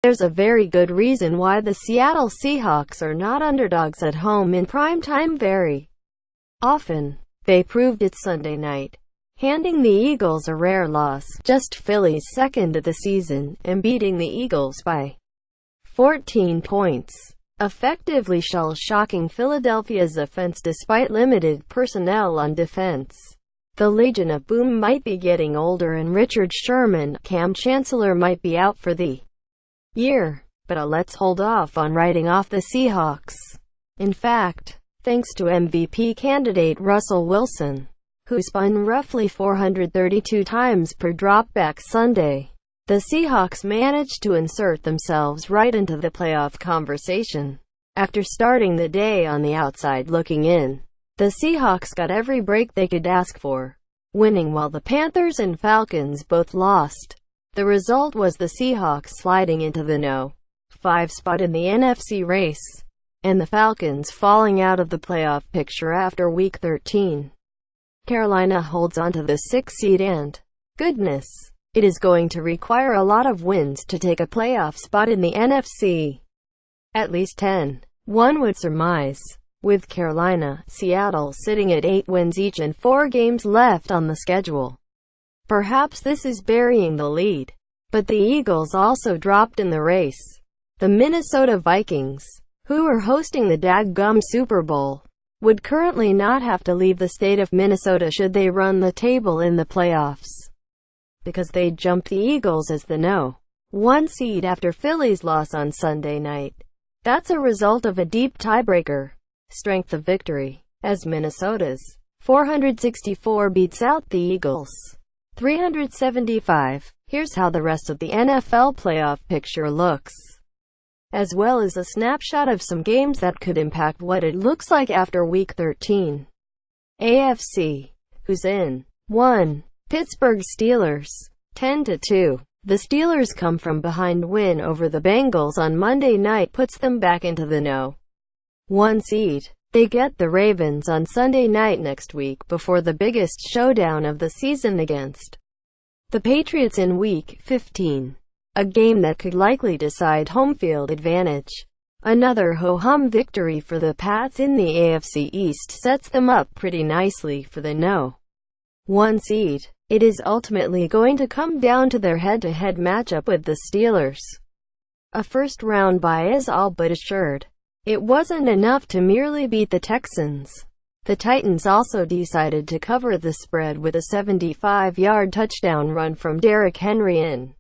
There's a very good reason why the Seattle Seahawks are not underdogs at home in prime time very often. They proved it Sunday night, handing the Eagles a rare loss, just Philly's second of the season, and beating the Eagles by 14 points, effectively shell-shocking Philadelphia's offense despite limited personnel on defense. The Legion of Boom might be getting older and Richard Sherman, Cam Chancellor might be out for the year, but let's hold off on writing off the Seahawks. In fact, thanks to MVP candidate Russell Wilson, who spun roughly 432 times per dropback Sunday, the Seahawks managed to insert themselves right into the playoff conversation. After starting the day on the outside looking in, the Seahawks got every break they could ask for, winning while the Panthers and Falcons both lost. The result was the Seahawks sliding into the No. 5 spot in the NFC race, and the Falcons falling out of the playoff picture after Week 13. Carolina holds on to the 6th seed and, goodness, it is going to require a lot of wins to take a playoff spot in the NFC. At least 10, one would surmise, with Carolina, Seattle sitting at 8 wins each and 4 games left on the schedule. Perhaps this is burying the lead, but the Eagles also dropped in the race. The Minnesota Vikings, who are hosting the dadgum Super Bowl, would currently not have to leave the state of Minnesota should they run the table in the playoffs, because they jumped the Eagles as the No. 1 seed after Philly's loss on Sunday night. That's a result of a deep tiebreaker strength of victory, as Minnesota's 464 beats out the Eagles' 375. Here's how the rest of the NFL playoff picture looks, as well as a snapshot of some games that could impact what it looks like after Week 13. AFC. Who's in? 1. Pittsburgh Steelers, 10-2. The Steelers' come from behind win over the Bengals on Monday night puts them back into the No. 1 seed. They get the Ravens on Sunday night next week before the biggest showdown of the season against the Patriots in Week 15. A game that could likely decide home field advantage. Another ho-hum victory for the Pats in the AFC East sets them up pretty nicely for the No. 1 seed. It is ultimately going to come down to their head-to-head matchup with the Steelers. A first-round bye is all but assured. It wasn't enough to merely beat the Texans. The Titans also decided to cover the spread with a 75-yard touchdown run from Derrick Henry in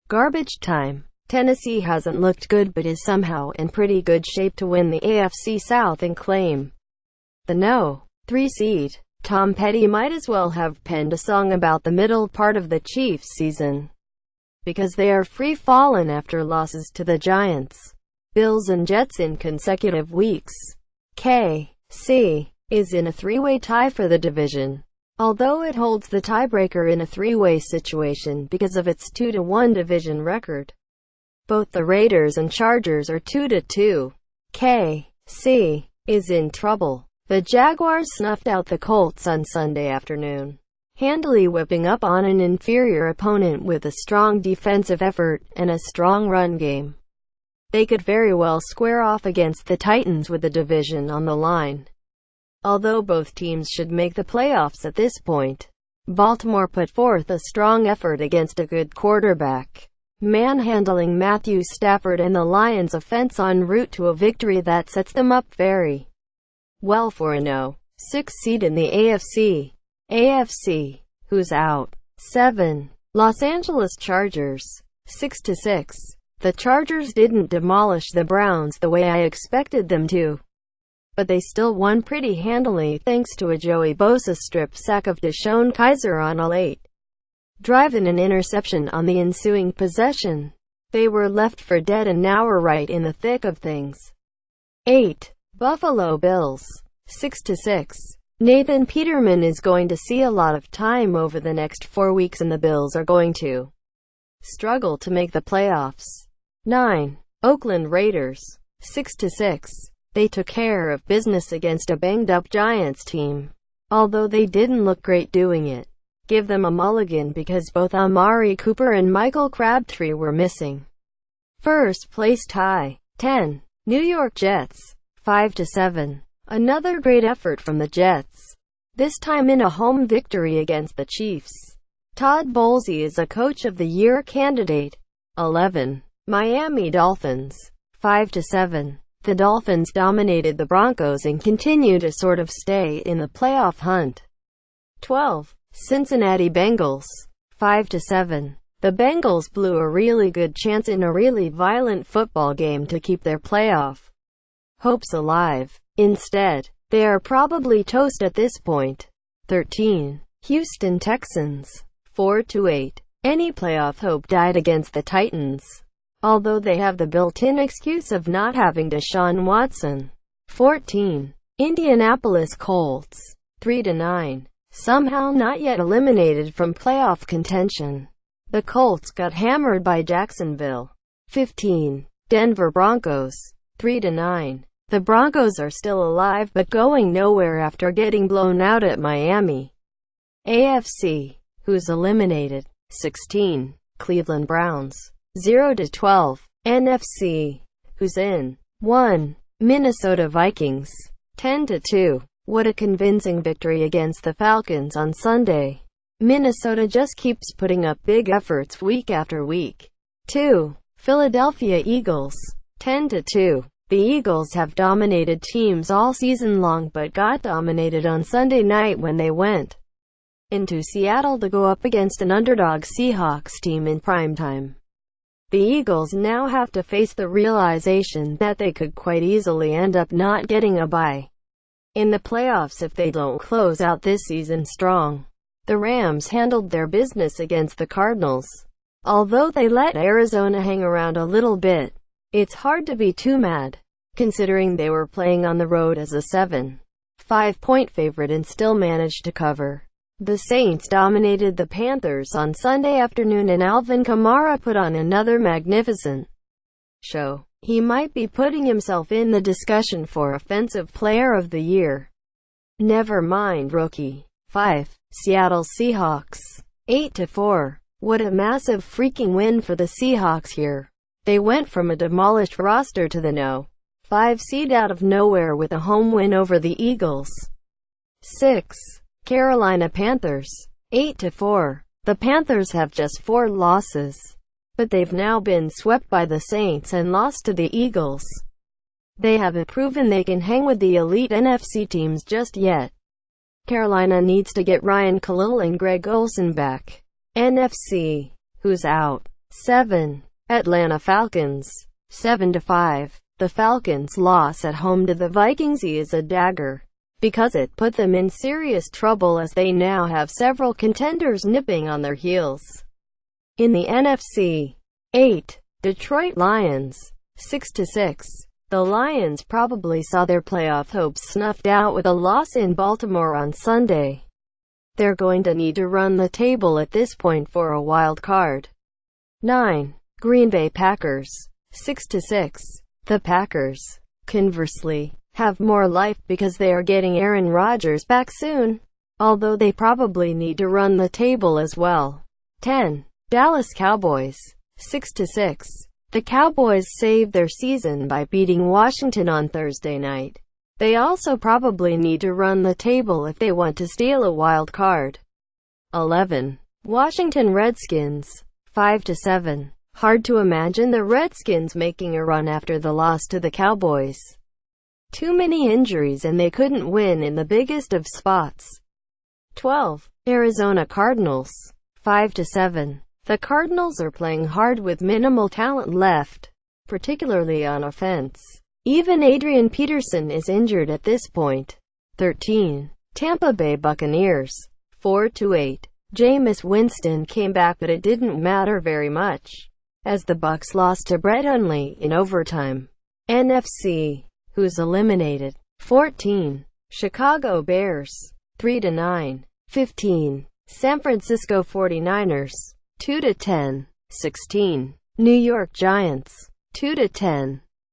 garbage time. Tennessee hasn't looked good but is somehow in pretty good shape to win the AFC South and claim the No. 3 seed. Tom Petty might as well have penned a song about the middle part of the Chiefs' season, because they are free-fallen after losses to the Giants, Bills and Jets in consecutive weeks. KC is in a three-way tie for the division, although it holds the tiebreaker in a three-way situation because of its 2-1 division record. Both the Raiders and Chargers are 2-2. KC is in trouble. The Jaguars snuffed out the Colts on Sunday afternoon, handily whipping up on an inferior opponent with a strong defensive effort and a strong run game. They could very well square off against the Titans with the division on the line. Although both teams should make the playoffs at this point, Baltimore put forth a strong effort against a good quarterback, manhandling Matthew Stafford and the Lions' offense en route to a victory that sets them up very well for a No. 6 seed in the AFC. AFC. Who's out? 7. Los Angeles Chargers, 6-6. The Chargers didn't demolish the Browns the way I expected them to, but they still won pretty handily thanks to a Joey Bosa strip sack of Deshaun Kaiser on a late drive and an interception on the ensuing possession. They were left for dead and now are right in the thick of things. 8. Buffalo Bills, 6-6. Nathan Peterman is going to see a lot of time over the next 4 weeks and the Bills are going to struggle to make the playoffs. 9. Oakland Raiders, 6-6. They took care of business against a banged-up Giants team, although they didn't look great doing it. give them a mulligan because both Amari Cooper and Michael Crabtree were missing. First place tie. 10. New York Jets. 5-7. Another great effort from the Jets, this time in a home victory against the Chiefs. Todd Bowlesy is a Coach of the Year candidate. 11. Miami Dolphins. 5-7. The Dolphins dominated the Broncos and continue to sort of stay in the playoff hunt. 12. Cincinnati Bengals. 5-7. The Bengals blew a really good chance in a really violent football game to keep their playoff hopes alive. Instead, they are probably toast at this point. 13. Houston Texans. 4-8. Any playoff hope died against the Titans, although they have the built-in excuse of not having Deshaun Watson. 14. Indianapolis Colts. 3-9. Somehow not yet eliminated from playoff contention, the Colts got hammered by Jacksonville. 15. Denver Broncos. 3-9. The Broncos are still alive but going nowhere after getting blown out at Miami. AFC. Who's eliminated? 16. Cleveland Browns. 0-12. NFC. Who's in? 1. Minnesota Vikings. 10-2. What a convincing victory against the Falcons on Sunday. Minnesota just keeps putting up big efforts week after week. 2. Philadelphia Eagles. 10-2. The Eagles have dominated teams all season long but got dominated on Sunday night when they went into Seattle to go up against an underdog Seahawks team in primetime. The Eagles now have to face the realization that they could quite easily end up not getting a bye in the playoffs if they don't close out this season strong. The Rams handled their business against the Cardinals, although they let Arizona hang around a little bit. It's hard to be too mad, considering they were playing on the road as a 7-5-point favorite and still managed to cover. The Saints dominated the Panthers on Sunday afternoon and Alvin Kamara put on another magnificent show. He might be putting himself in the discussion for Offensive Player of the Year. Never mind Rookie. 5. Seattle Seahawks. 8-4. What a massive freaking win for the Seahawks here. They went from a demolished roster to the No. 5 seed out of nowhere with a home win over the Eagles. 6. Carolina Panthers. 8-4. The Panthers have just 4 losses, but they've now been swept by the Saints and lost to the Eagles. They haven't proven they can hang with the elite NFC teams just yet. Carolina needs to get Ryan Khalil and Greg Olsen back. NFC. Who's out? 7. Atlanta Falcons. 7-5. The Falcons' loss at home to the Vikings is a dagger, because it put them in serious trouble as they now have several contenders nipping on their heels. In the NFC. 8. Detroit Lions. 6-6. The Lions probably saw their playoff hopes snuffed out with a loss in Baltimore on Sunday. They're going to need to run the table at this point for a wild card. 9. Green Bay Packers. 6-6. The Packers, conversely, have more life because they are getting Aaron Rodgers back soon, although they probably need to run the table as well. 10. Dallas Cowboys. 6-6. The Cowboys saved their season by beating Washington on Thursday night. They also probably need to run the table if they want to steal a wild card. 11. Washington Redskins. 5-7. Hard to imagine the Redskins making a run after the loss to the Cowboys. Too many injuries and they couldn't win in the biggest of spots. 12. Arizona Cardinals. 5-7. The Cardinals are playing hard with minimal talent left, particularly on offense. Even Adrian Peterson is injured at this point. 13. Tampa Bay Buccaneers. 4-8. Jameis Winston came back but it didn't matter very much, as the Bucs lost to Brett Hundley in overtime. NFC. Who's eliminated? 14. Chicago Bears. 3-9. 15. San Francisco 49ers. 2-10. 16. New York Giants. 2-10.